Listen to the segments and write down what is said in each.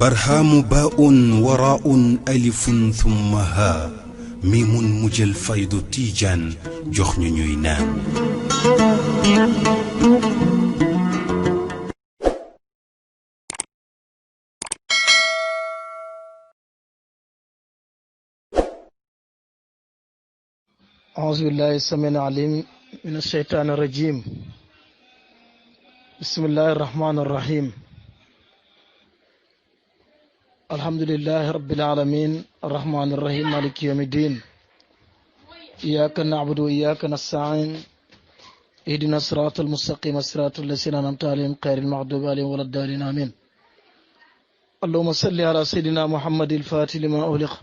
برهام باء وراء ألف ثم ها ميم مجل فيض تيجان جخن نينان أعوذ بالله السميع العليم من الشيطان الرجيم. بسم الله الرحمن الرحيم. الحمد لله رب العالمين الرحمن الرحيم مالك يوم الدين. إياك نعبد وإياك نستعين اهدنا الصراط المستقيم صراط الذين أنعمت عليهم غير المغضوب عليهم ولا الضالين آمين. اللهم صل على سيدنا محمد الفاتح لما أغلق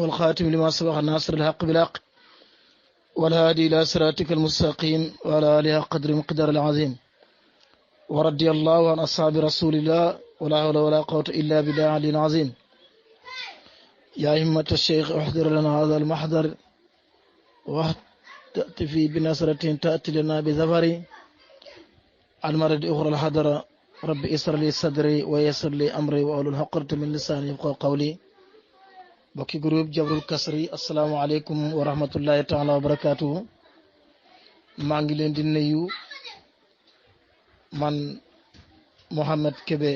والخاتم لما سبق الناصر الحق بالحق والهادي إلى صراطك المستقيم وعلى آله قدر مقدار العظيم. ورضي الله عن أصحاب رسول الله ولا حول ولا قوة إلا بالله العلي العظيم. يا همة الشيخ احضر لنا هذا المحضر وتأتي في بنصرة تأتي لنا بظفر المرد أخرى الحضر. رب اسر لي صدري ويسر لي أمري وأولو الحقرة من لساني يفقهوا قولي. bokki groupe Jabrul Kasri asalaamaaleykum wa rahmatullahi taala wa barakaatuhu. maa ngi leen di nuyu man Mohamed Kébé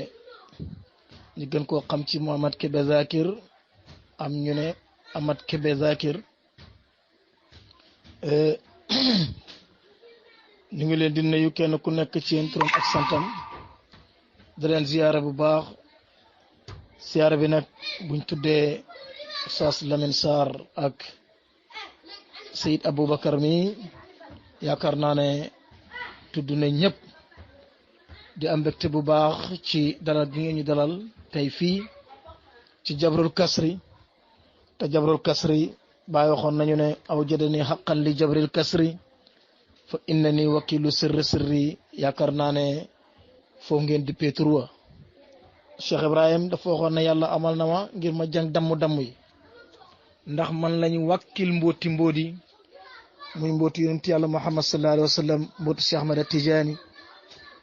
ñu gën koo xam ci Mohamed Kébé Zakir am ñu ne Ahmad Kébé Zakir. ñu ngi leen di nuyu kenn ku nekk ci yéen turam ak santam di leen ziyaara bu baax. ziyaara bi nag buñ tuddee Oustaz Lamine Sarr ak Seyid Aboubacar mi yaakaar naa ne tudd na ñëpp di am mbégte bu baax ci dalal gi ngeen ñu dalal tey fii ci Jabrul Kasri. te Jabrul Kasri bàyyi waxoon nañu ne aw jëdani xaqan li Jabril Kasri fa inna ni wakilu sirri sirri. yaakaar naa ne foofu ngeen di péetruwa Cheikh Ibrahim dafa waxoon ne yàlla amal na ma ngir ma jàng damm yi ndax man lañu wàkkil mbooti mboodi muy mbooti yonent yàlla Muhammad sallallahu alayhi wa sallam mbooti Cheikh Ahmad Tijaani.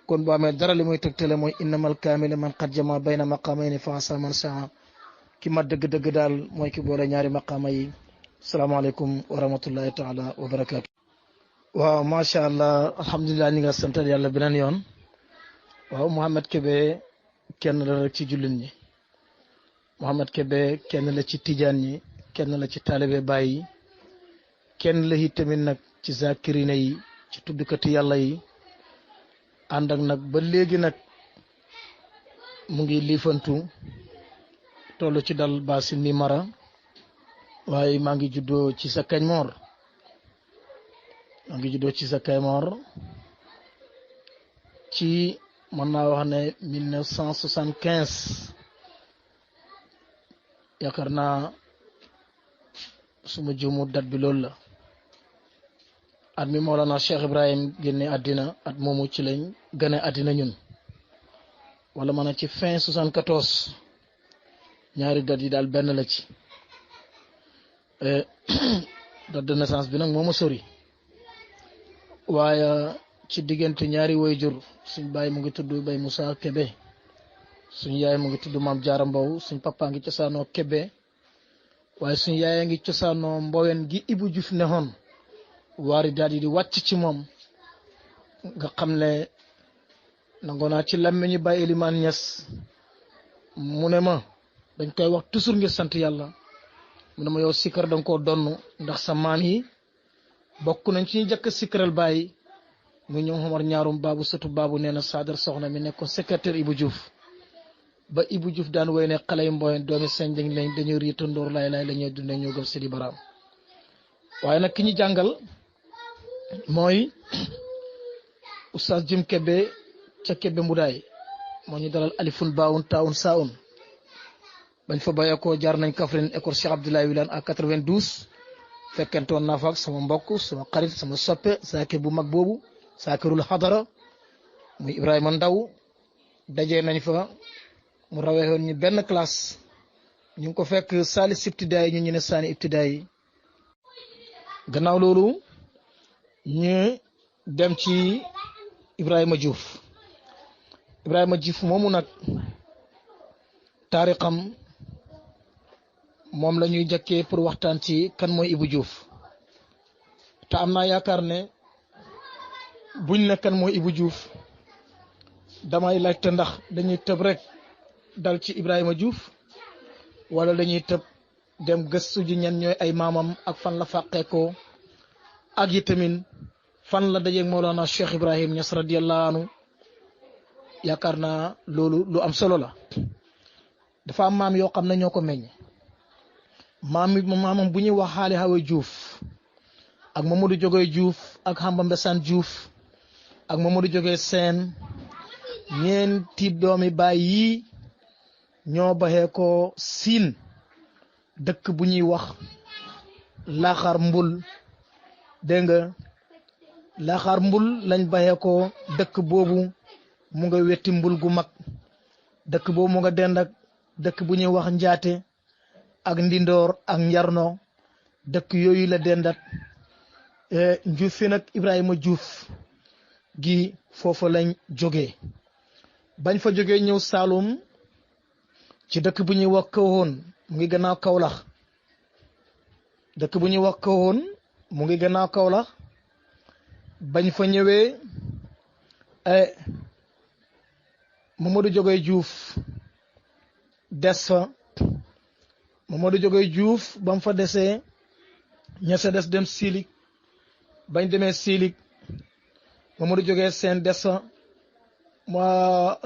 kon bu amee dara li muy tegtale mooy innamal kaamila man qad jama bayna maqaamayni fa asa man saa ki ma dëgg-dëgg daal mooy ki boole ñaari maqaama yi. salaamaaleykum wa rahmatullahi taala wa barakaatu. waaw macha allah alhamdulilah ñi nga santal yàlla beneen yoon. waaw Mohamed Kébé kenn la rek ci jullit ñi. Mohamed Kébé kenn la ci tijaan ñi. kenn la ci taalibe Baay yi. kenn la it tamit nag ci zakirina yi ci tuddkati yàlla yi. ànd ak nag ba léegi nag mu ngi liifantu toll ci dal basin mi mara. waaye maa ngi juddoo ci sa Kaymoor. maa ngi juddoo ci sa Kaymoor ci mën naa wax ne 1975 yaakaar naa suma juumu dat bi loolu la. at mi Mawlana Cheikh Ibrahim génne àddina at moomu ci lañ gane àddina ñun wala ma ne ci fin 74 ñaari dat yi daal benn la ci. date de naissance bi nag moo ma sori waaye ci diggante ñaari waajur suñ baay mu ngi tudd Bay Moussa Kébé suñ yaay mu ngi tudd Maam Jaara Mbow suñ papa ngi cosaanoo Kébé waaye suñ yaay ngi cosaanoo Mbowen gi Ibou Diouf neexoon waari daal di wàcc ci moom nga xam ne nangoo naa ci làmmiñu Baay Elimaan Ñas mu ne ma dañ koy wax toujours ngir sant yàlla. mu ne ma yow sikkar danga koo donn ndax sa maam yi bokk nañ ci ñu jëkk sikkaral bàyyi mu ñoom Omar ñaarum baabu sëtu baabu nee na Sadar soxna mi nekkoon secrétaire Ibou Diouf ba Ibou Diouf daan woy ne xale yu Mboyen doomi sañ dañ lañ dañuy riita ndóor laay la ñuy dundee ñoo gëm Sidi Baraam. waaye nag ki ñu jàngal mooy Oustaz Jim Kébé ca Kébé Mbudaay moo ñu dalal alifun baawun taawun saawun. bañ fa bàyyeekoo jaar nañ Kaffrine école Cheikh Abdoulaye Wilane à 92 fekkentoon naa fa ak sama mbokk sama xarit sama soppe saakir bu mag boobu saakirul xadara muy Ibrahima Ndaw dajee nañ fa mu rawee woon ñu benn classe ñu ngi ko fekk salis ibtidaay ñu ne saani ibtidaay. gannaaw loolu ñu dem ci Ibrahima Diouf moomu nag taarixam moom la ñuy jëkkee pour waxtaan ci kan mooy Ibou Diouf te am naa yaakaar ne buñ ne kan mooy Ibou Diouf damay laajte ndax dañuy tëb rek dal ci Ibrahima Diouf wala dañuy tëb dem gëstu ji ñan ñooy ay maamam ak fan la fàqeekoo ak yi tamit fan la dajeeg Mawlana Cheikh Ibrahim Niass radiyallahu anhu yaakaar naa loolu lu am solo la. dafa am maam yoo xam ne ñoo ko meññ maamam bu ñuy wax Xaali Hawa Diouf ak Mamadou Jogoy Diouf ak Hamba Mbesaan Diouf ak Mamadou Jogoy Seen ñeenti doomi baay yi ñoo baxee ko siin dëkk bu ñuy wax Laxaar Mbul dégg nga Laxaar Mbul lañ baxee ko dëkk boobu mu nga wetti mbul gu mag dëkk boobu mu nga dend ak dëkk bu ñuy wax Njaate ak Ndindoor ak Njarno dëkk yooyu la dendat Diouf fi nag Ibrahima Diouf gi foofu lañ jógee bañ fa jógee ñëw Saalum ci dëkk bu ñuy wax Kawoon mu ngi gannaaw Kawlax dëkk bu ñuy wax Kawoon mu ngi gannaaw Kawlax bañ fa ñëwee Mamadou Jogoy Diouf des fa Mamadou Jogoy Diouf ba mu fa desee ña sa des dem Silik bañ demee Silik Mamadou Jogoy Seen des fa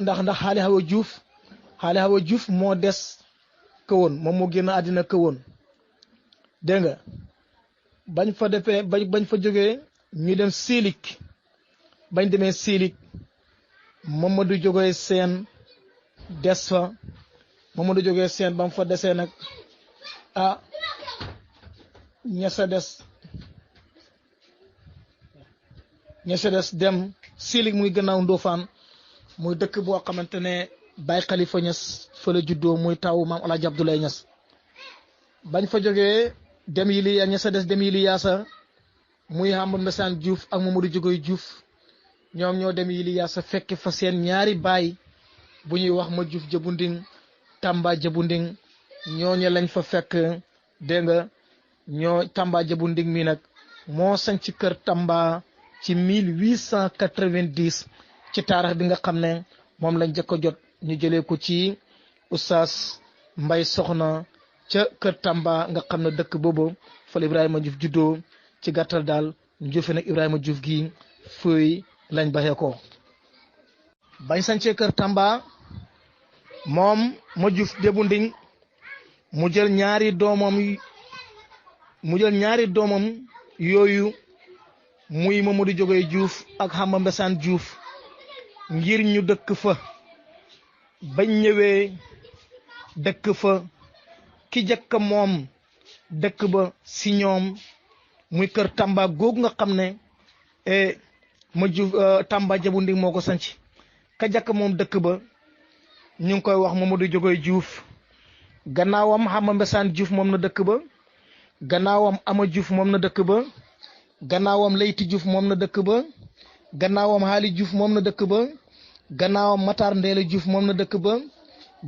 ndax Xaali Hawa Diouf moo des Kawoon moom moo génn àddina Kawoon dégg nga bañ fa defee bañ fa jógee ñu dem Silik bañ demee Silik Mamadou Jogoy Seen des fa Mamadou Jogoy Seen ba mu fa desee nag ña sa des dem Silik muy gannaaw Ndofaan muy dëkk boo xamante ne Baay Xalifa Ñas fa la juddoo muy taw maam Alaaji Abdoulaye Ñas bañ fa jógee dem yi li ña sa des dem yi li yaasa muy Hamba Mbesaan Diouf ak Mamadou Jogoy Diouf ñoom ñoo dem yi li yaasa fekk fa seen ñaari baay bu ñuy wax ma Diouf Jabunding Tamba Jabunding ñooñu lañ fa fekk dégg nga ñoo Tamba Jabunding mi nag moo sañ ci kër Tamba ci 1890 ci taarix bi nga xam ne moom lañ jëkk a jot ñu jëlee ko ci Oustaz Mbay Soxna ca kër Tamba nga xam ne dëkk boobu fa la Ibrahima Diouf juddoo ci gàttal daal ñu jëfe nag Ibrahima Diouf gi fuy lañ baxee ko bañ sañcee kër Tamba moom ma Diouf Jabunding mu jël ñaari doomam yooyu muy Mamadou Jogoy Diouf ak Hamba Mbesaan Diouf ngir ñu dëkk fa bañ ñëwee dëkk fa ki jëkk moom dëkk ba si ñoom muy kër Tamba googu nga xam ne ma Diouf Tamba Jabunding moo ko sanc ka jëkk moom dëkk ba ñu ngi koy wax Mamadou Jogoy Diouf gannaawam Hamba Mbesaan Diouf moom na dëkk ba gannaawam Ama Diouf moom na dëkk ba gannaawam Leyti Diouf moom na dëkk ba gannaawam Haali Diouf moom na dëkk ba gannaawam Matar Ndeela Diouf moom na dëkk ba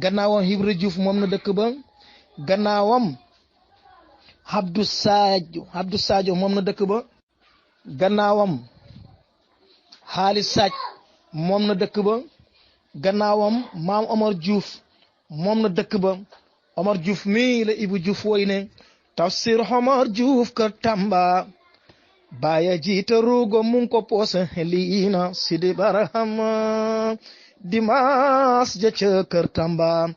gannaawam Hibra Diouf moom na dëkk ba gannaawam Abdou Sadio moom na dëkk ba gannaawam Haali Saaj moom na dëkk ba gannaawam maam Omar Diouf moom na dëkk ba Omar Diouf mii la Ibou Diouf woy ne tafsir Omar Diouf kër Tamba baya jiita ruugo mun ko poosa liina Sidi Barahama dimaas ja ca kër Tamba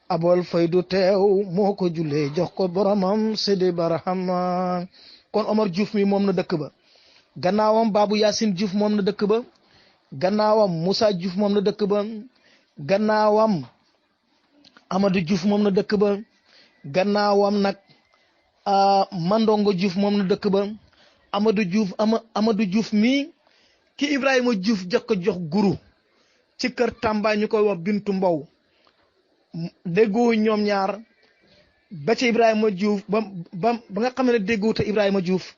abol faydu teew moo ko julee jox ko boromam Sidi Barahama kon Omar Diouf mi moom na dëkk ba gannaawam Babou Yacine Diouf moom na dëkk ba gannaawam Moussa Diouf moom na dëkk ba gannaawam Amadou Diouf moom na dëkk ba gannaawam nag Mandongo Diouf moom na dëkk ba Amadou Diouf mi ki Ibrahima Diouf jëkk jox guru ci kër Tamba ñu koy wax Bintu Mbow déggoo ñoom ñaar ba ci Ibrahima Diouf ba nga xam ne déggoo te Ibrahima Diouf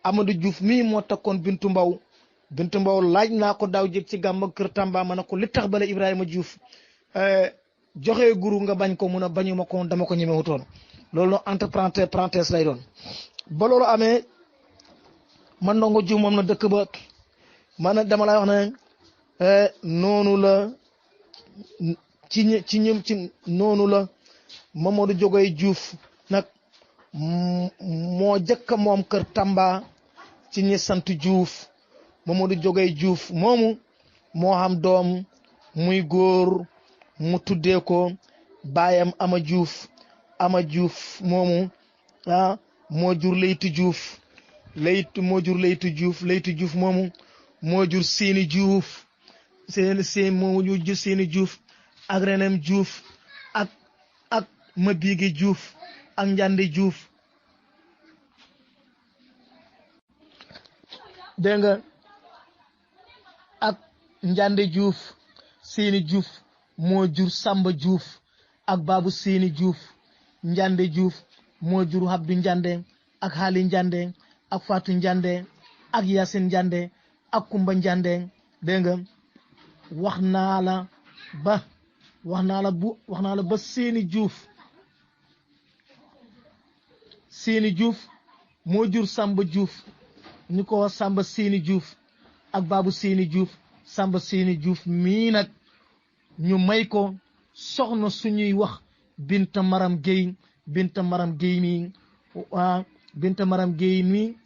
Amadou Diouf mii moo takkoon Bintu Mbow laaj naa ko daaw jëg ci gàmm kër Tamba ma ne ko li tax bala Ibrahima Diouf joxee guru nga bañ ko mun a bañuma ko dama ko ñemewutoon loolu entre parenthèse lay doon ba loolu amee man ndongo Diouf moom na dëkk ba man dama lay wax ne noonu la ci noonu la Mamadou Diogoye Diouf nag moo jëkk moom kër Tamba ci ñi sant Diouf Mamadou Diogoye Diouf moomu moo xam doom muy góor mu tuddee ko baayam Ama Diouf moomu moo jur Leyti Diouf moo jur Leyti Diouf moomu moo jur Séni Diouf moomu jur Séni Diouf ak Renem Diouf ak Mabigi Diouf ak Njande Diouf dégg nga ak Njande Diouf Séni Diouf moo jur Samba Diouf ak Babu Séni Diouf Njande Diouf moo jur Habdu Njande ak Xaali Njande ak Fatou Njande ak Yacine Njande ak Kumba Njande dégg nga wax naa la ba Séni Diouf moo jur Samba Diouf ñu ko wax Samba Séni Diouf ak Babu Séni Diouf Samba Séni Diouf mii nag ñu may ko soxna suñuy wax Binta Maram Gueye mi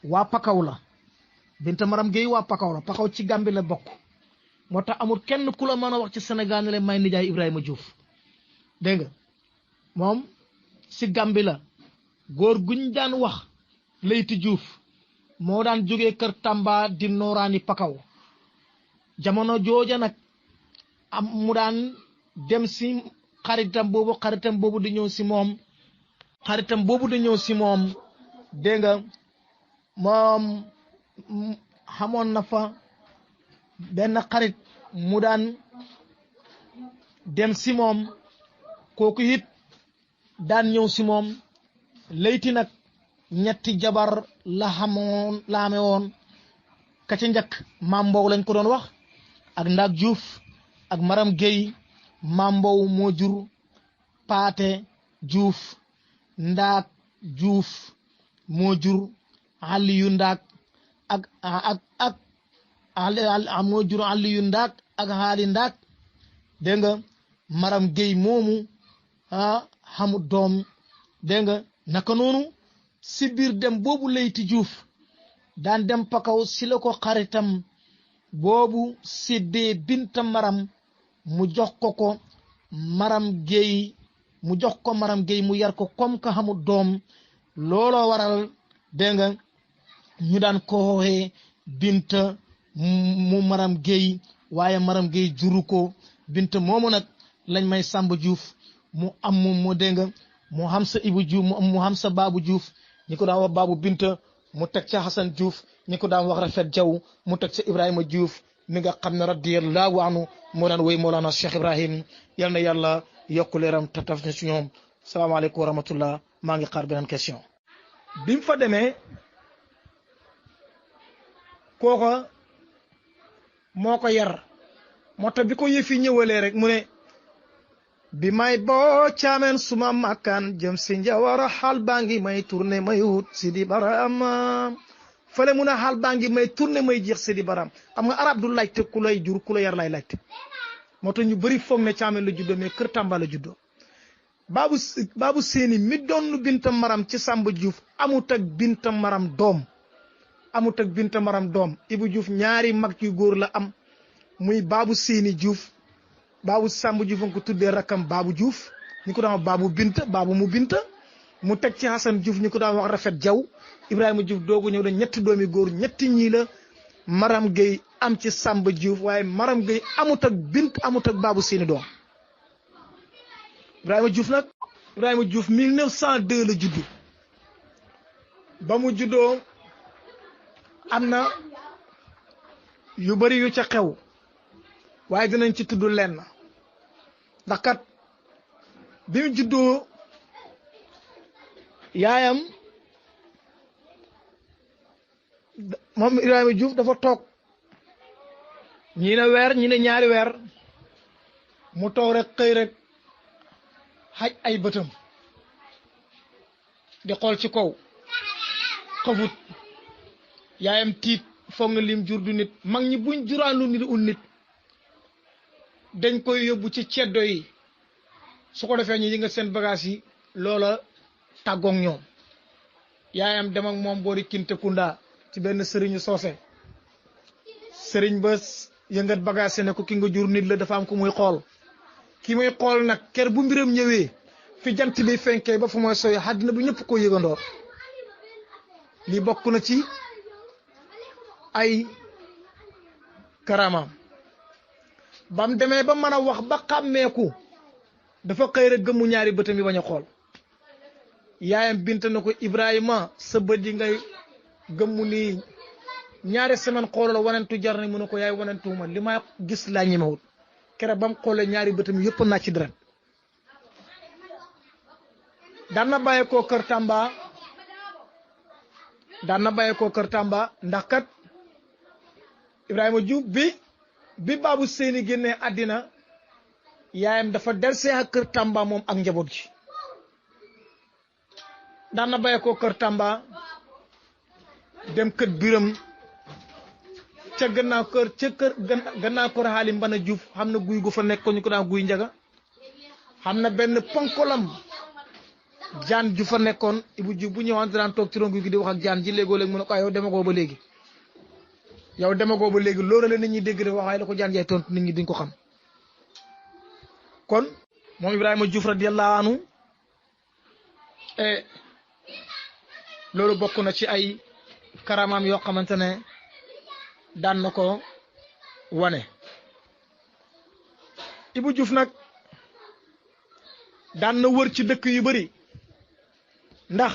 waa Pakaw la Binta Maram Gueye waa Pakaw la Pakaw ci Gàmbi la bokk moo tax amul kenn ku la mën a wax ci Sénégal ne leen may nijaay Ibrahima Diouf dégg nga moom si Gàmbi la góor guñ daan wax Leyti Diouf moo daan jógee kër Tamba di nooraani Pakaw jamono jooja nag am mu daan dem si xaritam boobu di ñëw si moom dégg nga moom xamoon na fa benn xarit mu daan dem si moom kooku it daan ñëw si moom Leyti nag ñetti jabar la amee woon ka ca njëkk Maam Mbow lañ ko doon wax ak Ndak Diouf ak Maram Gueye Maam Mbow moo jur Paate Diouf Ndak Diouf moo jur Aliyu Ndak moo jur Aliyu Ndak ak Haali Ndak dégg nga Maram Gueye moomu xamut doom dégg nga naka noonu si biir dem boobu Leyti Diouf daan dem Pakaw si la ko xaritam boobu séddee Binta Maram mu jox ko Maram Gueye mu yar ko comme que xamut doom looloo waral dégg nga ñu daan ko xooxee Binta mu Maram Gueye waaye Maram Gueye juru ko Binta moomu nag lañ may Samba Diouf mu am mu dégg nga mu xam sa Ibu Diouf mu xam sa Babu Diouf ñi ko daan wax Babu Binta mu teg ca Hassan Diouf ñi ko daan wax Rafet Jaw mu teg ca Ibrahima Diouf mi nga xam ne radiyallahu anhu moo daan woy Mawlana Cheikh Ibrahim yal na yàlla yokku leeram te taf ci ñoom salaamaaleykum wa rahmatullah maa ngi xaar beneen question bi mu fa demee kooka moo ko yar moo tax bi ko yëfi ñëwalee rek mu ne bi may boo caameen suma makkaan jëm si njawara xaal baa ngi may tourné may wut Sidi Baram fële mu ne xaal baa ngi may tourné may jeex Sidi Baram xam nga arab du laajte ku lay jur ku la yar lay laajte moo tax ñu bëri foog ne caameen la juddoo mais kër Tamba la juddoo Babu Séni mi doon Binta Maram ci Samba Diouf amut ak Binta Maram doom Ibu Diouf ñaari mag yu góor la am muy Babu Séni Diouf Babu Samba Diouf nga ko tuddee rakkam Babu Diouf ñu ko daan wax Babu mu Binta mu teg ci Hassan Diouf ñu ko daan wax Rafet Jaw Ibrahima Diouf doogu ñëw da ñetti doomi góor ñetti ñii la Maram Gueye am ci Samba Diouf waaye Maram Gueye amut ak Babu Séni doom Ibrahima Diouf 1902 la juddu ba mu juddoo am na yu bari yu ca xew waaye dinañ ci tudd lenn ndax kat bi mu juddoo yaayam moom Ibrahima Diouf dafa toog ñii ne weer ñi ne ñaari weer mu toog rek xëy rek xaj ay bëtam di xool ci kaw xafut yaayam tiit foog nga lim jur du nit mag ñi buñ juraanlu nit ul nit dañ koy yóbbu ci ceddo yi su ko defee ñu yëngal seen bagage yi loola tàggoog ñoom yaayam dem ak moom boori Kinte Kunda ci benn sëriñu soose sëriñ ba yëngat bagage ne ko ki nga jur nit la dafa am ko muy xool ki muy xool nag ker bu mbiram ñëwee fi jant bi fenkee ba fu mooy soy àddina bu ñëpp ko yëgandoor li bokk na ci ay karamaam bam demee ba mën a wax ba xàmmeeku dafa xëy rek gëmmu ñaari bëtam yi bañ a xool yaayam bint na ko Ibrahima sa bët yi ngay gëmmu nii ñaari semaine xoolal wanentu jar na mu ne ko yaay wanentuuma li ma gis laa ñemewut kere bam xoolee ñaari bëtam yëpp naa ci deret daan na bàyyi koo kër Tamba ndax kat Ibrahima Diouf bi Babou Seyni génnee àddina yaayam dafa delsee ak kër Tamba moom ak njaboot gi daan na bàyyi koo kër Tamba dem kër Biram ca gannaaw kër xaali Mbana Diouf xam na guy gu fa nekk ko ñu ko daan guy njaga xam na benn ponkolam jaan ju fa nekkoon Ibou Diouf bu ñëwaan daan toog ci ron guy gi di wax ak jaan ji léegoo léegi mu ne ko yow demagoo ba léegi loolu la nit ñi dégg de waxaay la ko jaan jaay tontu nit ñi duñ ko xam kon moom Ibrahima Diouf radiyallahu anhu loolu bokk na ci ay karamaam yoo xamante ne daan na ko wane Ibou Diouf nag daan na wër ci dëkk yu bari ndax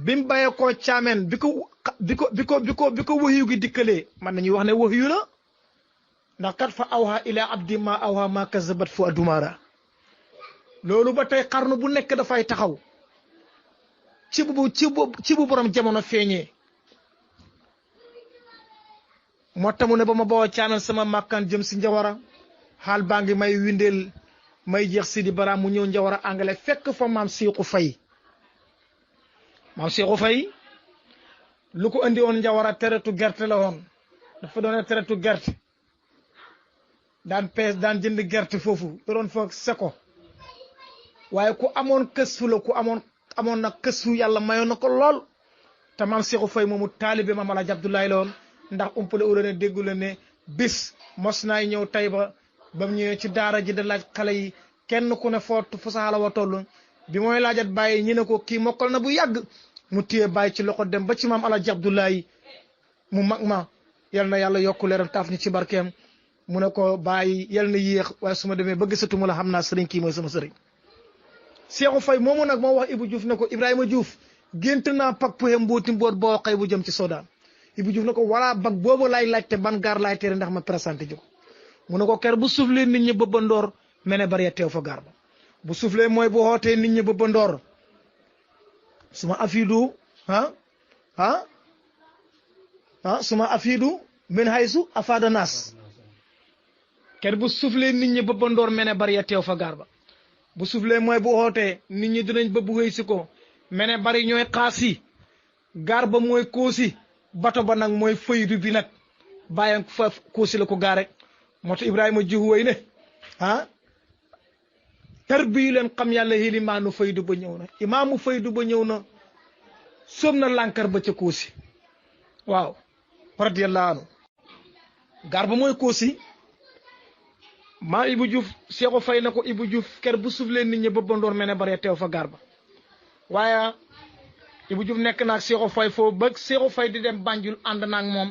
bi mu bàyyee koo caameen bi ko waxiyu gi dikkalee man nañuy wax ne waxiyu la ndax kat fa awha ila abdi ma awha ma kazabat fu adumara loolu ba tey xarnu bu nekk dafay taxaw ci bu borom jamono feeñee moo tamu ne ba ma bawoo caameen sama màkkaan jëm si Njawara xaal baa ngi may windeel may jeex si di bara mu ñëw Njawara angale fekk fa maam Seexu Fay lu ko andi woon Njawara teretu gerte la woon dafa doon teretu gerte daan pees daan jënd gerte foofu yoroon fa seko waaye ku amoon kësfu la ku amoon na kësfu yàlla mayoon na ko lool te maam Seexu Fay moomu taalibe maam Alaaji Abdoulaye la woon ndax umpale ula ne déggu la ne bis mos naay ñëw Tayba ba mu ñëwee ci daara ji da laaj xale yi kenn ku ne fu saxala wa toll bi mooy laajat bàyyi ñi ne ko kii mokkal na bu yàgg mu téye bàyyi ci loxo dem ba ci maam Alaaji Abdoulaye mu mag ma yal na yàlla yokku leeram taaf ni ci barkeem mu ne ko bàyyi yal na yéex waaye su ma demee ba gisatuma la xam naa sëriñ kii mooy sama sëriñ Seexu Fay moomu nag moo wax Ibou Diouf ne ko Ibrahima Diouf gént naa pak puxe mbooti mboot boo xëy bu jëm ci Sodaan Ibou Diouf ne ko wala bag boobu laay laajte ban gaar laay tere ndax ma présenté ji ko mu ne ko ker bu suuflee nit ñi bëbba ndoor mene bari teew fa gaar ba bu suuflee mooy bu xootee nit ñi bëbba ndoor suma afidu suma afidu min haysu afada nas ker bu suuflee nit ñi bëbba ndoor mene bari teew fa gaar ba bu suuflee mooy bu xootee nit ñi dinañ bëbb xëy si ko mene bari ñooy xaasi gaar ba mooy koosi bato ba nag mooy faydu bi nag bàyyi fa koosi la ko gaar rek moo tax Ibrahima Diouf way ne tarbiyu leen xam yàlla ilimaanu faydu ba ñëw na imaamu faydu ba ñëw na sóob na lànkar ba ca koosi waaw radiyallahu anhu gaar ba mooy koosi maa Ibou Diouf Seexu Fay na ko Ibou Diouf ker bu suuf leen nit ñi bëbbandoor mene bare teew fa gaar ba waaye Ibou Diouf nekk naag Seexu Fay foofu ba Seexu Fay di dem Banjul ànd naag moom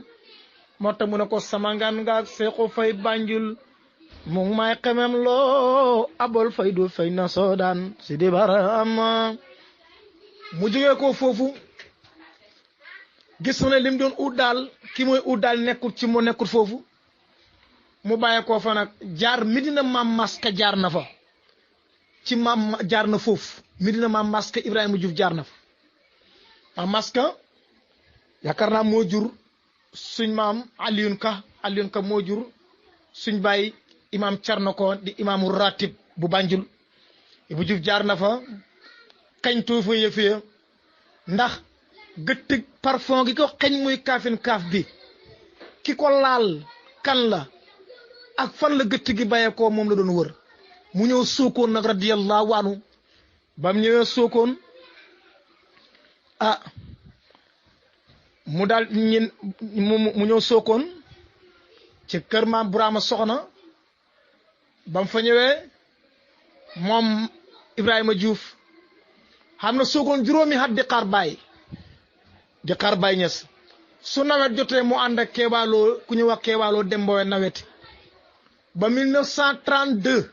moo tax mu ne ko sama ngaan ngaag Seexu Fay Banjul mu ngi may xemem loo abol faydu fay na Soodaan si di baram mu jógee ko foofu gis ne lim doon ut daal ki mooy ut daal nekkul ci moo nekkul foofu mu bàyyee koo fa nag jaar Medina Maam Maska jaar na fa ci maam jaar na foofu Medina Maam Maska Ibrahima Diouf jaar na fa Maam Maska yaakaar naa moo jur suñ maam Alioune Ka moo jur suñ baay imaam Thierno Ko di imaamu ratib bu Banjul Ibou Diouf jaar na fa kañ tuufa yëf ya ndax gëtt parfum gi ko xeñ muy kaafin kaaf bi ki ko laal kan la ak fan la gëtt gi bàyyee ko moom la doon wër mu ñëw Sokone nag radiyallahu anhu bam ñëwee Sokone mu daal ñin mu ñëw Sokone ci kër maam Burama Soxna bam fa ñëwee moom Ibrahima Diouf xam na Sokone juróomi at di xaar baay ñes su nawet jotee mu ànd ak keebaaloo ku ñu wax keebaaloo dembowe nawet ba 1932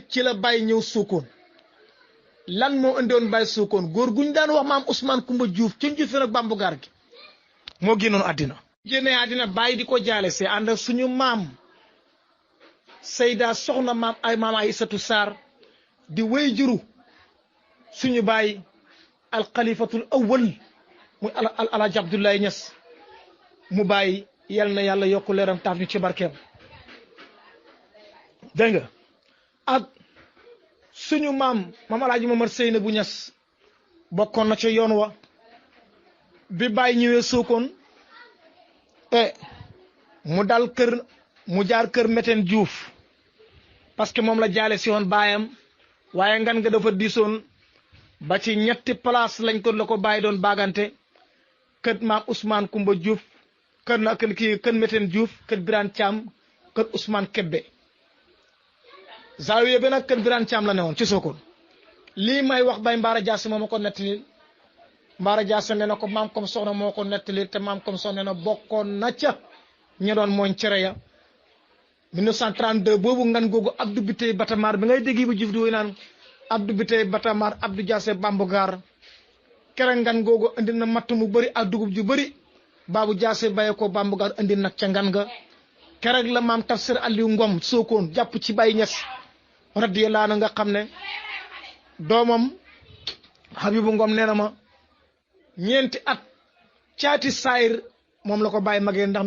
ci la Baye ñëw Sokone lan moo indoon Baye Sokone góor guñ daan wax maam Ousmane Kumba Diouf ci Diouf nag bambugaar gi moo génnoon àddina génnee àddina Baye di ko jaale see ànd ak suñu maam Seyda soxna maam Aysatu Sarr di wéy juru suñu Baye alxalifatul awwal muy Alaaji Abdoulaye Niass mu Baye yal na yàlla yokku leeram taaf ñu ci barkeem dégg nga ak suñu maam Alaaji Mamar Seynabou Niass bokkoon na ca yoon wa bi Baye ñëwee Sokone mu dal kër mu jaar kër Meten Diouf parce que moom la jaale si woon baayam waaye ngan nga dafa diisoon ba ci ñetti place lañ ko la ko Baye doon bagante kër maam Ousmane Kumba Diouf kër Meten Diouf kër Birane Thiam kër Ousmane Kebbe zaawiya bi nag kër Birane Thiam la newoon ci Sokone lii may wax Baye Mbara Diassé moo ma ko nettali Mbara Diassé nee na ko maam comme soxna moo ko nettali te maam comme soxna nee na bokkoon na ca ñi doon mooñ cere ya 1932 boobu ngan googu Abdou Biteye Batamar bi ngay dégg Ibou Diouf di woy naan Abdou Biteye Batamar Abdou Diassé Bambugaar kere ngan googu andi na matt mu bëri ak dugub ju bëri Babou Diassé baye ko Bambugaar andi nag ca ngan nga kerek la maam Tafsir Aliou Ngom Sokone jàpp ci Baye Niass radiyallahu anhu nga xam ne doomam Habibou Ngom nee na ma ñeenti at caati saayir moom la ko Baye magee ndax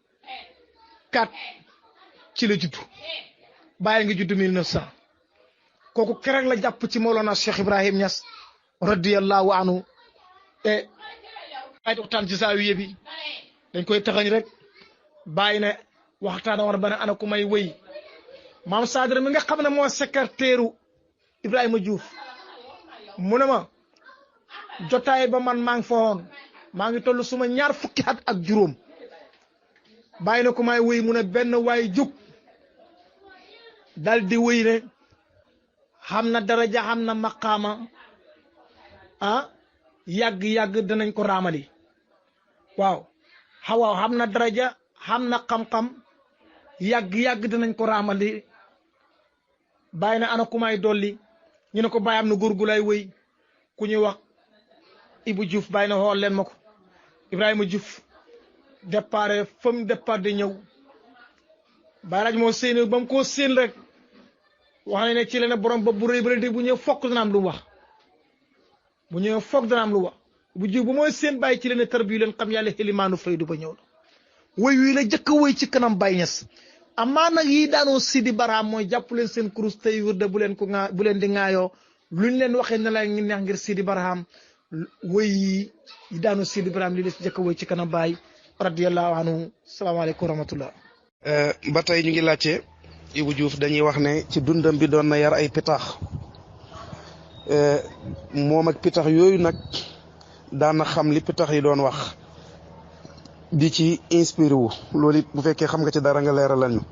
1904 ci la juddu Baye ngi juddu 1900 kooku kerek la jàpp ci Mawlana Cheikh Ibrahim Niass radiyallahu anhu ay waxtaan ci zaawiya bi dañ koy taxañ rek Baye ne waxtaan war ba ne ana ku may wëy maam Sadra mi nga xam ne moo secrétaire Ibrahima Diouf mu ne ma jotaay ba man maa ngi foon maa ngi toll suma ñaar fukki at ak juróom Baye ne ku may wëy mu ne benn waay jóg dal di wëy ne xam na daraja xam na maqaama yàgg-yàgg danañ ko raamali waaw xam na daraja xam na xam-xam yàgg-yàgg danañ ko raamali Baye na ana ku may dolli ñu ne ko Baye am na góor gu lay wëy ku ñuy wax Ibou Diouf Baye na xool leen ma ko Ibrahima Diouf départ fa mu départ di ñëw Baye laaj moo séen ba mu koo séen rek wax nañ ne ci la ne borom ba bu rëy ba bu ñëw fokk dana am lu wax bu ñëwee foog dana am lu wax bu jiw bu mooy seen Baye ci leen tarbiyu leen xam yàlla xilimaanu faydu ba ñëw la woy wii la jëkk a woy ci kanam Baye Niass amaa nag yi daanoo Sidi Barham mooy jàpp leen seen kurus tey wirde bu leen di ŋaayoo luñ leen waxee ne la ngi neex ngir Sidi Barham woy yi daanoo Sidi Barham li la si jëkk a woy ci kanam Baye radiyallahu anhu salaamaaleykum wa rahmatullah ba tey ñu ngi laajte Ibou Diouf dañuy wax ne ci dundam bi doon na yar ay pitax moom ak pitax yooyu nag daana xam li pitax yi doon wax di ci inspiré wu loolu it bu fekkee xam nga ci dara nga leeralal ñu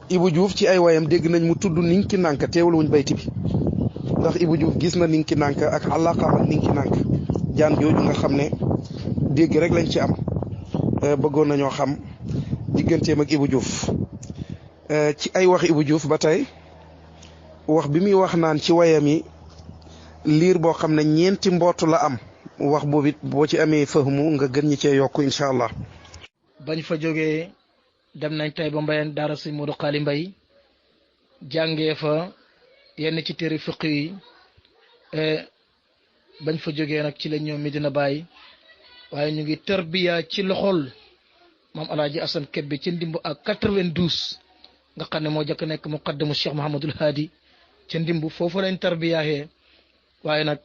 Ibou Diouf ci ay wayam dégg nañ mu tudd Ninki Nanka teewul wuñ bayti bi ndax Ibou Diouf gis na Ninki Nanka ak àllaqaam ak Ninki Nanka jaan jooju nga xam ne dégg rek lañ ci am bëggoon nañoo xam digganteem ak Ibou Diouf ci ay wax Ibou Diouf ba tey wax bi muy wax naan ci wayam yi liir boo xam ne ñeenti mbootu la am wax boobu it boo ci amee fahmu nga gën ñi cee yokk incha allah. bañ fa jógee dem nañ tey ba Mbayeen daara sëñ Modou Xaali Mbay jàngee fa yenn ci téere fiq yi bañ fa jógee nag ci la ñëw Medina Baye waaye ñu ngi tarbiya ci loxol maam Alaaji Asan Kebbe ci ndimb ak 92 nga xam ne moo jëkk nekk muqaddamu Cheikh Mahamadul Hadi ca ndimb foofu lañ tarbiyaaxee waaye nag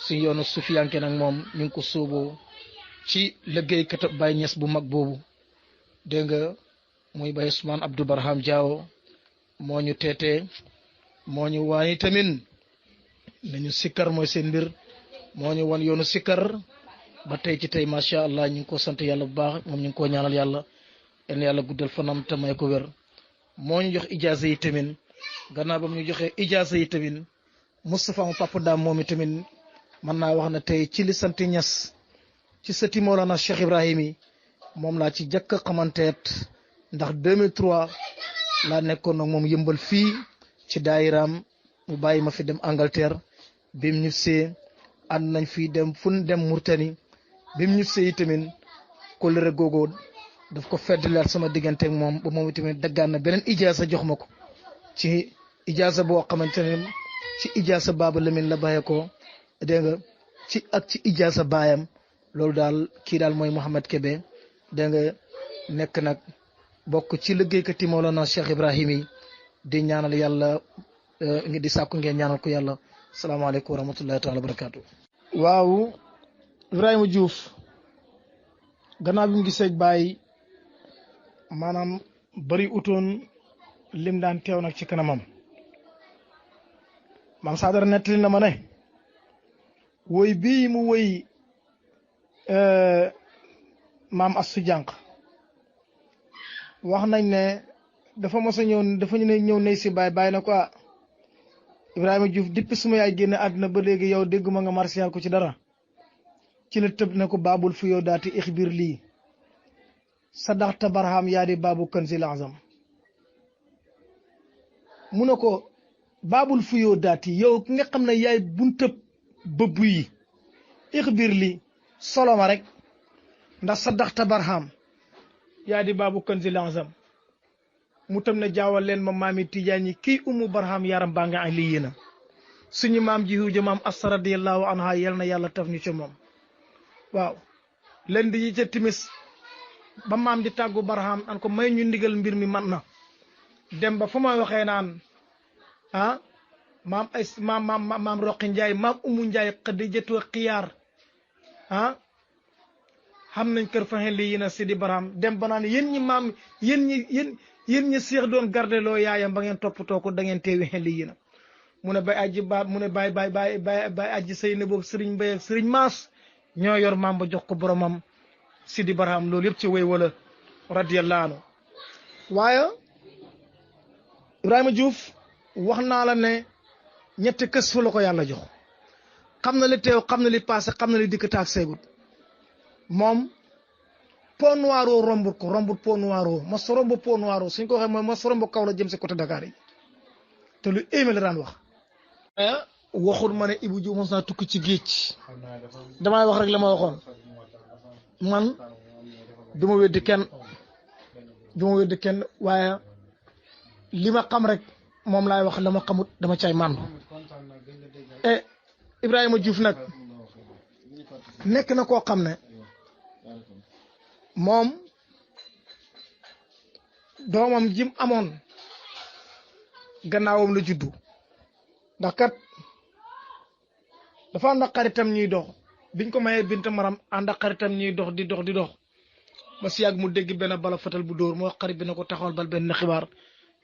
suñ yoonu sufiyanke nag moom ñu ngi ko sóoboo ci liggéeykat Baye Niass bu mag boobu dégg nga muy Baye Ousmane Abdou Barham Diawo moo ñu teetee moo ñu waani tamit nañu sikkar mooy seen mbir moo ñu wan yoonu sikkar ba tey ci tey macha allah ñu ngi ko sant yàlla bu baax moom ñu ngi ko ñaanal yàlla yal na yàlla guddal fanam te may ko wér moo ñu jox ijaasa yi tamit gannaaw ba mu ñu joxee ijaasa yi tamit Moustapha mu papa daam moom tamit mën naa wax ne tey ci li sant Niass ci sëti Mawlana Cheikh Ibrahim yi moom laa ci jëkk a xamanteet ndax 2003 laa nekkoon nag moom yëmbal fii ci daayiraam mu bàyyi ma fi dem Angleterre bim ñu see ànd nañ fii dem fu ñu dem Murtani bim ñu see tamit kóllëre googu daf ko feddalaat sama digganteeg moom ba moom tamit daggaan na beneen ijaasa jox ma ko ci ijaasa boo xamante ne ci ijaasa Baaba Lamin la bàyyee ko dégg nga ci ijaasa baayam loolu daal kii daal mooy Mouhamed Kébé dégg nga nekk nag bokk ci liggéeykat yi Mawlana Cheikh Ibrahim yi di ñaanal yàlla ngi di sàkku ngeen ñaanal ko yàlla salaamaaleykum wa rahmatullahi taala wa barakaatu. waaw Ibrahima Diouf gannaaw bi mu gisee Baye maanaam bari utoon lim daan teew nag ci kanamam maam Sadara nettali na ma ne woy bii mu woy maam Astou Diankh wax nañ ne dafa mos a ñëw dafa ñëw ne si Baye na ko Ibrahima Diouf depuis suma yaay génn àdduna ba léegi yow dégguma nga marsiyaal ko ci dara ci la tëb ne ko baabul fu yow daati ixbir lii sadaxta barham yaa di baabu kanzil azam mu ne ko baabul fu yow daati yow ki nga xam ne yaay buntëb bëbb yi ixbir lii solo ma rek ndax sadaxta barham yaa di baabu kanzil azam mu tam ne jaawal leen ma maami Tijaan yi kii umu barham yaram baa nga ay lii yéena suñu maam ji huja maam Assa radiyallahu anha yal na yàlla taf ñu ca moom waaw leen di ca timis ba maam di tàggu barham an ko may ñu ndigal mbir mi man na dem ba fa ma waxee naan maam ay maam Roqi Njaay maam umu Njaay Xadijatu xiyaar xam nañ kër fa lii yéena Sidi Barham dem ba naan yéen ñi maam yéen ñi seex doon garde loo yaayam ba ngeen toppatoo ko da ngeen teewi xel yi na mu ne bay aji ba mu ne bay aji sëy ne boobu sëriñ Mbay ak sëriñ Maas ñoo yor maam ba jox ko boromam Sidi Barham loolu yëpp ci wéy wala radiyallahu anhu waaye Ibrahima Diouf wax naa la ne ñetti kës fu la ko yàlla jox xam na li teew xam na li passé xam na li dikk taak seegut moom Pont Noiro rombut Pont Noiro mos romb Pont Noiro suñ ko waxee mooy mos romb kaw la jëm si côté Dakar yi te lu éeme la daan wax. waxul ma ne Ibou Diouf mos naa tukki ci géej damay wax rek la ma waxoon man du ma weddi kenn waaye li ma xam rek moom laay wax la ma xamut dama cay màndu. Ibrahima Diouf nag nekk na koo xam ne. moom doomam jim amoon gannaawam la juddu ndax kat dafa ànd ak xaritam ñuy dox biñ ko mayee bint maram ànd ak xaritam ñuy dox di dox ba si yàgg mu dégg benn bala fatal bu dóor moo xarit bi na ko taxawal bal benn xibaar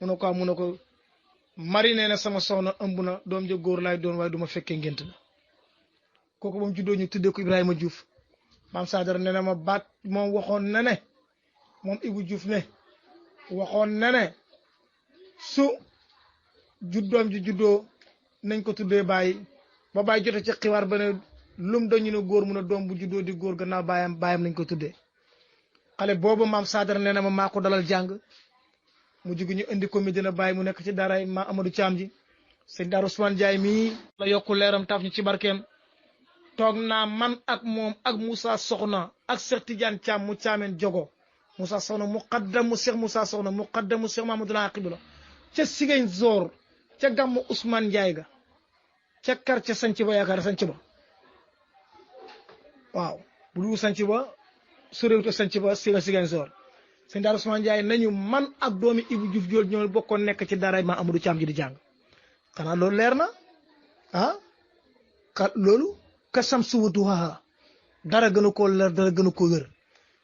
mu ne ko mari nee na sama soxna ëmb na doom ja góor laay doon waaye du ma fekkee ngént la kooku ba mu juddoo ñu tuddee ko Ibrahima Diouf maam Sadara nee na ma baat moom waxoon na ne moom Ibou Diouf ne waxoon na ne su juddoom ji juddoo nañ ko tuddee Baye ba Baye jote ci xibaar ba ne lum dañu ne góor mu ne doom bu juddoo di góor gannaaw baayam nañ ko tuddee xale boobu maam Sadara nee na ma maa ko dalal jàng mu jugi ñu indi ko Medina Baye mu nekk ci daara ma Amadou Thiam ji sëñ Daaru Ousmane Ndiaye mii la yokku leeram taf ñu ci barkeem toog naa man ak moom ak Moussa Soxna ak Cheikh Tidiane Thiam mu Thiamène Jogo Moussa Soxna muqaddamu Cheikh Moussa Soxna muqaddamu Cheikh Mamadou Aqibla ca Ziguinchor ca gàmmu Ousmane Ndiaye ga ca quartier sanc ba yaakaar sanc ba waaw bu dul sanc ba soréwute sanc ba Ziguinchor sëñ Daara Ousmane Ndiaye nañu man ak doomi Ibou Diouf jool ñoo bokkoon nekk ci daara ma Amadou Thiam ji di jàng xanaa loolu leer na ah loolu kasam suwutuha dara gën a koo leer dara gën a koo wér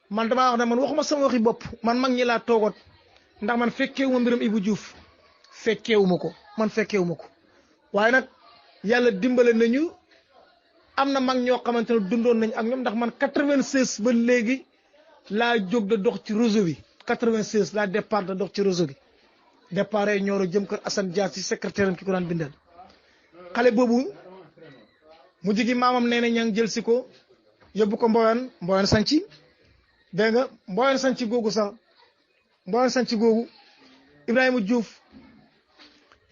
man damaa wax ne man waxuma sama waxi bopp man mag ñi laa toogoot ndax man fekkeewu ma mbiram Ibou Diouf fekkeewu ma ko man fekkeewu ma ko waaye nag yàlla dimbale nañu am na mag ñoo xamante ne dundoon nañ ak ñoom ndax man 96 ba léegi laa jóg da dox ci réseau bi 96 laa départ da dox ci réseau bi départ Nioro jëm kër Assane Dia ci secrétaire am ki ko daan bindal xale boobu mu jigi maamam nee na ña ngi jël si ko yóbbu ko Mboyaan sanci dégg nga Mboyaan sanci googu sax Mboyaan sanci googu Ibrahima Diouf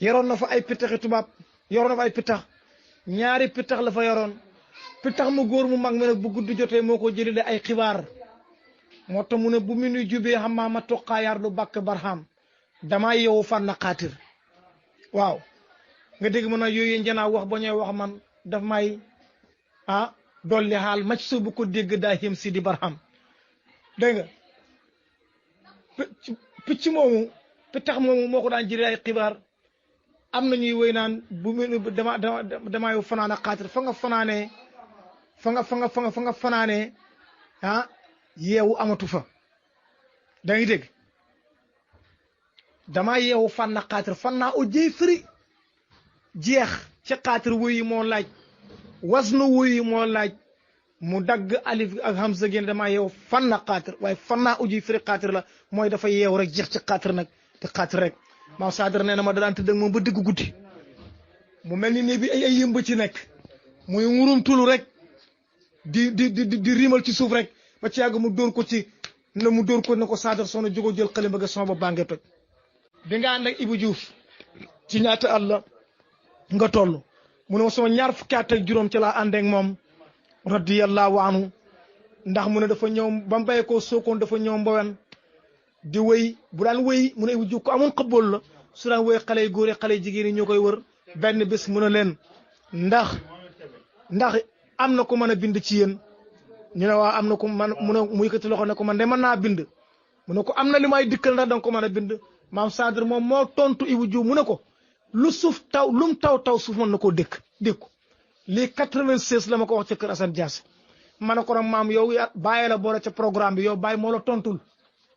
yoroon na fa ay pittaxi tubaab yoroon na fa ay pittax ñaari pittax la fa yoroon pittax mu góor mu mag mi nag bu guddi jotee moo ko jëlee ay xibaar moo tax mu ne bu mu nuy jubee xam maa ma toqaayaar du bàkk barxam damaa yeewu fànn xaatir waaw nga dégg mën a yooyu njanaa wax ba ñooy wax man daf may dolli xaal mac soo bu ko dégg daa yem si di barxam dégg nga picc moomu pittax moomu moo ko daan jëlee ay xibaar am na ñuy wéy naan bu mu damaa yow fanaan a xaatir fa nga fanaanee fa nga fanaanee yeewu amatu fa da ngi dégg damaa yeewu fànn xaatir fan naa ojjey fëri jeex ci xaatir wuyu moo laaj wasnu wuyu moo laaj mu dagg alif ak hamza génn damaa yeewu fànn xaatir waaye fan naa ojjey fëri xaatir la mooy dafa yeewu rek jeex ci xaatir nag te xaatir rek maam Sadar nee na ma daan tëdd ak moom ba digg guddi mu mel ni ne bi ay yëmb ci nekk muy ngurum tulu rek di rimal ci suuf rek ba ci yàgg mu dóor ko ci ne mu dóor ko ne ko Sadar soxna jógoo jël xale ba nga sama ba bàngee toj bi nga ànd ak Ibou Diouf ci ñaata at la nga toll mu ne ma sama ñaar fukki at ak juróom ci laa ànd ak moom radiyallahu anhu ndax mu ne dafa ñëw ba mu bàyyi ko Sokone dafa ñëw Mbowen di wéy bu daan wéy mu ne Ibou Diouf ko amoon xëbbool la su daan wéy xale yu góor yi xale yu jigéen yi ñoo koy wër benn bés mu ne leen ndax am na ko mën a bind ci yéen ñu ne waa am na ko man mu ne mu yëkkati loxo ne ko man de mën naa bind mu ne ko am na li may dikkal ndax danga ko mën a bind maam Sadar moom moo tontu Ibou Diouf mu ne ko lu suuf taw lum taw suuf mën na koo dékk lii 96 la ma ko wax ca kër Assane Diass ma ne ko nag maam yow bàyyi la boole ca programme bi yow bàyyi moo la tontul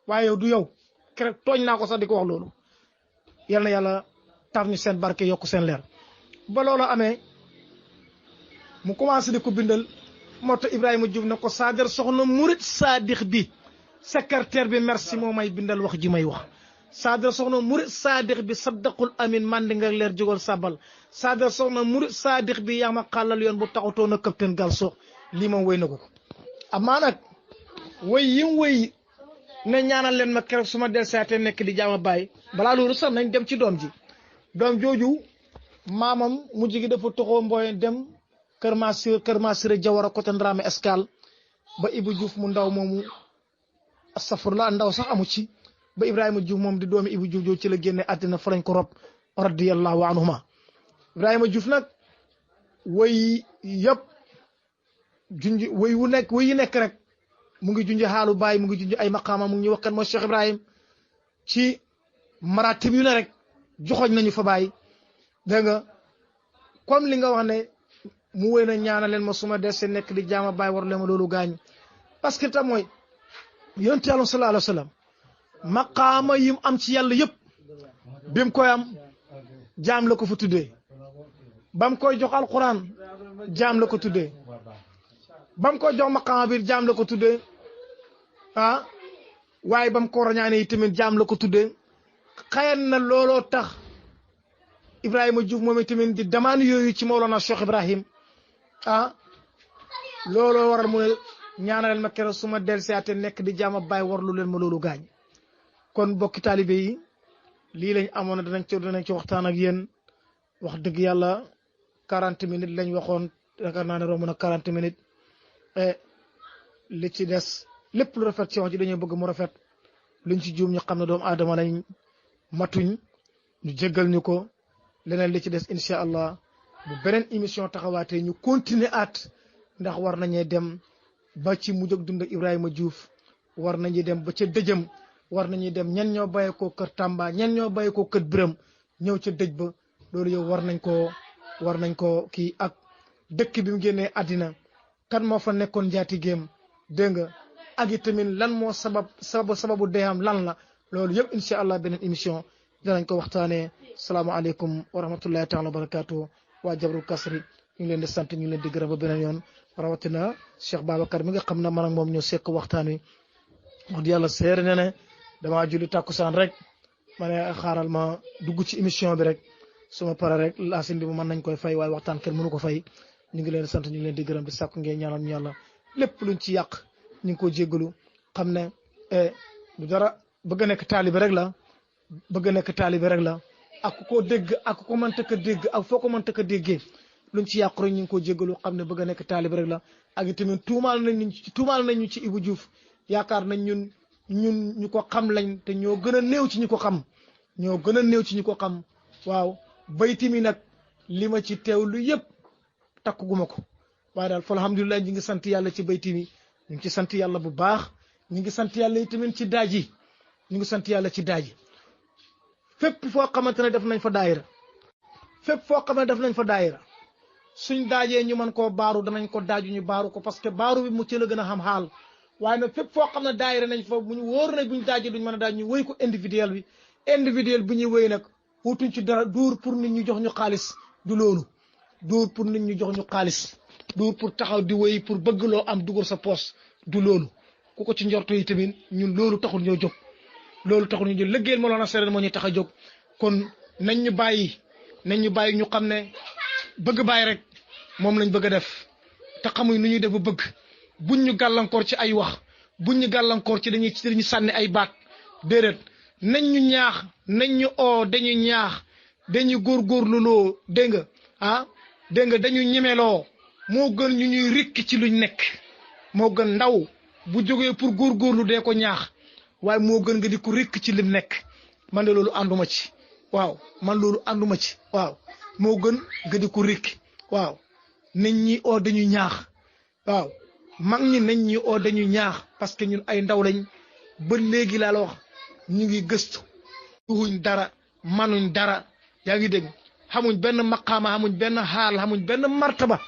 waaye yow du yow keroog tooñ naa ko sax di ko wax loolu yal na yàlla tar ñu seen barke yokk seen leer ba loolu amee mu commencé di ko bindal moo tax Ibrahima Diouf ne ko Sadar soxna murit saadix bi secrétaire bi merci moo may bindal wax ji may wax Sadar soxna murit saadix bi saddaqul amin mandi nga leer jógal sabal Sadar soxna murit saadix bi yaa ma xàllal yoon bu taxutoo na capitaine gal soox lii moom wéy na ko amaa nag wéy yim wéy ne ñaanal leen ma keroog su ma del saate nekk di jaama bàyyi balaa loolu sax nañ dem ci doom ji doom jooju maamam mujj gi dafa toxoo Mboye dem kër Massiré Jawara côté Ndramé Escale ba Ibou Diouf mu ndaw moomu astafurla ndaw sax amu ci ba Ibrahima Diouf moom di doomi Ibou Diouf jooju ci la génne àddina fa lañ ko rob radiyallahu anhuma Ibrahima Diouf nag way yëpp junj way wu nekk way yi nekk rek mu ngi junj xaalu baay mu ngi junj ay maqaama mu ngi ñuy wax kan mooy Cheikh Ibrahim ci maratib yu ne rek joxoñ nañu fa baay dégg nga comme li nga wax ne mu wéy na ñaanal leen ma suma dese nekk di jaama baay war leen ma loolu gaañ parce que tam mooy yonent Yàlla sallallahu alayhi wa sallam maqaama yim am ci yàlla yëpp bi mu koy am jaam la ko fa tuddee ba mu koy jox alquran jaam la ko tuddee ba mu koy jox maqaama bi jaam la ko tuddee waaye ba mu ko rañaane tamit jaam la ko tuddee xayan na looloo tax Ibrahima Diouf moom tamit di demande yooyu ci Mawlana Cheikh Ibrahim looloo waral mu ne ñaanal ma keroog su ma dellusiwaatee nekk di jaama bàyyi warlu leen ma loolu gaañ kon bokki taalibe yi lii lañ amoon danañ ci waxtaan ak yéen wax dëgg yàlla 40 minutes lañ waxoon yaakaar naa ne romb na 40 minutes li ci des lépp lu rafet ci wax ji dañoo bëgg mu rafet luñ ci juum ñu xam ne doomu aadama lañ matuñ ñu jéggal ñu ko leneen li ci des incha allah bu beneen émission taxawaatee ñu continuer at ndax war nañee dem ba ci mujj ak dund ak Ibrahima Diouf war nañu dem ba ca dëjëm war nañuy dem ñen ñoo bàyyi ko kër Tamba ñen ñoo bàyyi ko kër Biram ñëw ca dëj ba loolu yow war nañ ko kii ak dëkk bi mu génnee àddina kan moo fa nekkoon njaatigéem dégg nga ak itamit lan moo sababu deexam lan la loolu yëpp incha allah beneen émission danañ ko waxtaanee salaamaaleykum wa rahmatullahi taala wa barakaatu waa Jabru Kasri ñu ngi leen di sant ñu ngi leen di gërëm ba beneen yoon rawatina Cheikh Babacar mi nga xam ne man ak moom ñoo sekk waxtaan wi wax yàlla seere na ne damaa julli tàkkusaan rek ma ne xaaral ma dugg ci émission bi rek su ma pare rek laasin bi mën nañ koy fay waaye waxtaan kenn mënu ko fay ñu ngi leen di sant ñu ngi leen di gërëm di sàkku ngeen ñaanal ñu yàlla lépp luñ ci yàq ñu ngi ko jéggalu xam ne du dara bëgg a nekk taalibe rek la bëgg a nekk taalibe rek la ak ku ko dégg ak ku ko mënta ko dégg ak foo ko mënta ko déggee luñ ci yàqu rek ñu ngi ko jéggalu xam ne bëgg a nekk taalibe rek la ak itamit tuumaal nañ ñu ci Ibou Diouf yaakaar nañ ñun ñu ko xam lañ te ñoo gën a néew ci ñu ko xam ñoo gën a néew ci ñu ko xam waaw bayti mi nag li ma ci teewlu yëpp takkuguma ko waaye daal fa alhamdulilah ñu ngi sant yàlla ci bayti mi ñu ngi ci sant yàlla bu baax ñu ngi sant yàlla itamit ci daaj yi ñu ngi sant yàlla ci daaj yi fépp foo xamante ne def nañ fa daayira fépp foo xam ne def nañ fa daayira suñ daajee ñu mën koo baaru danañ ko daaju ñu baaru ko parce que baaru bi mu ci la gën a xam xaal waaye nag fépp foo xam ne daayira nañ fa bu ñu wóor nañ buñ daajee duñ mën a daaj ñu wéy ko individuel bi ñuy wéy nag wutuñ ci dara duur pour nit ñu jox ñu xaalis du loolu duur pour nit ñu jox ñu xaalis duur pour taxaw di wéy pour bëgg loo am dugal sa poos du loolu ku ko ci njorto yi tamit ñun loolu taxul ñoo jóg loolu taxul ñu jóg lëggéeyal Mawlana Seydou moo ñu tax a jóg kon nañ ñu bàyyi ñu xam ne bëgg bàyyi rek moom lañ bëgg a def te xamuñ nu ñuy def ba bëgg buñ ñu gàllankoor ci ay wax buñ ñu gàllankoor ci dañuy sànni ay baat déedéet nañ ñu ñaax nañ ñu oo dañuy ñaax dañuy góorgóorlu loo dégg nga dégg nga dañuy ñemeloo moo gën ñu ñuy rikk ci luñ nekk moo gën ndaw bu jógee pour góorgóorlu dee ko ñaax waaye moo gën nga di ko rikk ci lim nekk man de loolu ànduma ci waaw man loolu ànduma ci waaw moo gën nga di ko rikk waaw nañ ñi oo dañuy ñaax waaw mag ñi nañ ñi oo dañuy ñaax parce que ñun ay ndaw lañ ba léegi laa la wax ñu ngi gëstu duhuñ dara manuñ dara yaa ngi dégg xamuñ benn maqaama xamuñ benn xaal xamuñ benn martaba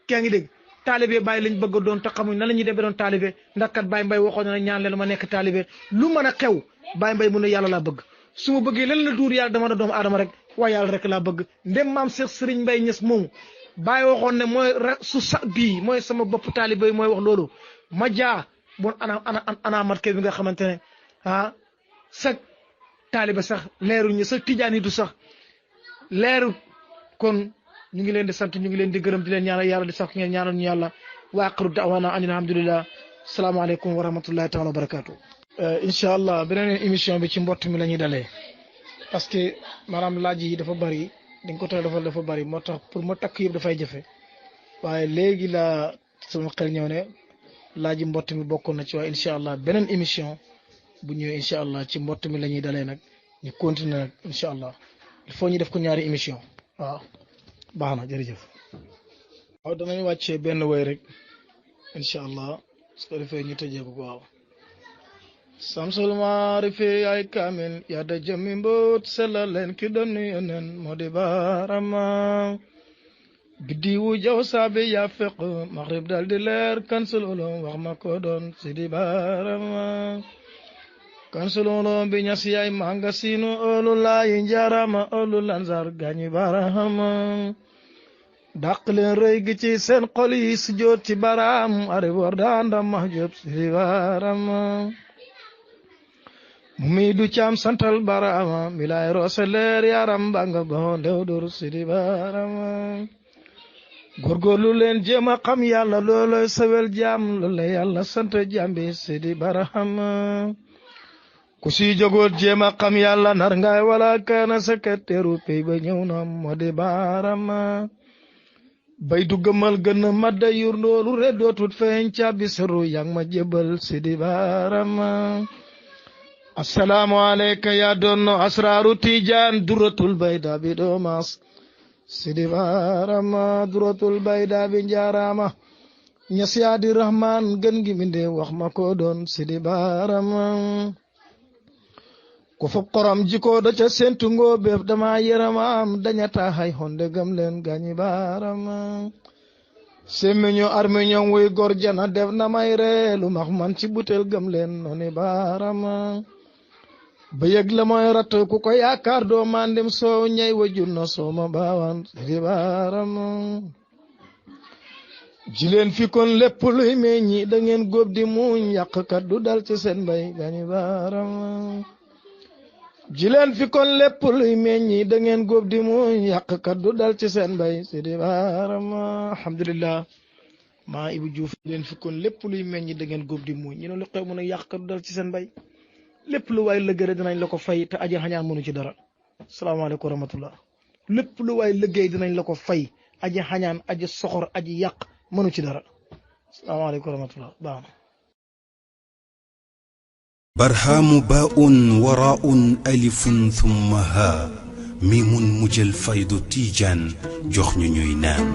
yaa ngi dégg taalibe bàyyi lañ bëgg a doon te xamuñ nan la ñuy demee doon taalibe ndax kat Baye Mbaye waxoon na ñaan leen ma nekk taalibe lu mën a xew Baye Mbaye mu ne yàlla laa bëgg su ma bëggee lan la duur yàlla dama na doomu aadama rek waaye yàlla rek laa bëgg ndem maam Cheikh Serigne Mbaye Niass moomu Baye waxoon ne mooy su sa bii mooy sama bopp taalibe yi mooy wax loolu ma jaa bon ana mat ke bi nga xamante ne sax taalibe sax leeru ñu sax tijaan yi du sax leeru kon ñu ngi leen di sant ñu ngi leen di gërëm di leen ñaanal yàlla di sax ngeen ñaanal ñu yàlla wa aqiru da'wana an alhamdulillah salaamaaleykum wa rahmatullahi taala wa barakaatu. incha allah beneen émission bi ci mbott mi la ñuy dalee parce que maanaam laaj yi dafa bari dañ ko tax dafa bari moo tax pour ma takk yëpp dafay jafe waaye léegi la sama xel ñëw ne laaj yi mbott mi bokkoon na ci waaye incha allah beneen émission bu ñëwee incha allah ci mbott mi la ñuy dalee nag ñu continuer nag incha allah il faut ñu def ko ñaari émission waaw baax na jërëjëf. waaw danañ wàccee benn woy rek incha allah su ko defee ñu tëjee ko waaw. samsul maarifi ay kaamil yadda jëmmi mboot sellal leen ki doon yonen moo di baarama biddiwu jaw saabi yaa feq maghrib dal di leer kansul ulum wax ma ko doon si di baarama kansul ulum bi ñas yaay manga siinu olu laayi njaarama olu lansar gaañi baarama dàq leen rëy gi ci seen xol yi si joot ci baaraam ari war daanda mahjub si di baarama mi du caam santal barama milay roose leer yaram banga bo ndew dur sidi barama góorgóorlu leen jéem a xam yàlla looloy sawel jaam loolu yàlla sant jambi sidi barama ku si jógoot jéem a xam yàlla nar ngay wala kaana secrétaire pey ba ñëw na moo di barama bay du gëmal gën a madda yur ndoolu reddootut feeñ caabi seru yang ma jébal sidi barama assalamu alayka ya donno asraru tijan duratul bayda bi do mas sidi barama duratul bayda bi njaarama ñas yaa di rahman gën gi minde wax ma ko doon sidi barama ko fop koram jiko da ca sentu ngóobeef dama yëramaam daña taxay honde gëm leen gañi barama semmiño armiñon wuy gor jana def na may reelu max man ci butel gëm leen noni barama ba yëg la mooy rat ku ko yaakaar doo mandim soow ñay wajur na sooma baawan sidi barama jileen fi kon lépp luy meññi da ngeen góob di muñ yàqkat du dal ci seen mbay gañi barama jileen fi kon lépp luy meññi da ngeen góob di muñ yàqkat du dal ci seen mbay sidi barama alhamdulillah maa Ibou Diouf jileen fi kon lépp luy meññi da ngeen góob di muñ ñu ne lu xew mu ne yàqkat du dal ci seen mbay lépp lu waay lëggéey dinañ la ko fay te aji xañaan mënu ci dara salaamaaleykum wa rahmatullah lépp lu waay lëggéey dinañ la ko fay aji xañaan aji soxor aji yàq mënu ci dara salaamaaleykum wa rahmatullah baax na برهام باء وراء ألف ثم ها ميم مجل فيض تيجان جخن نينان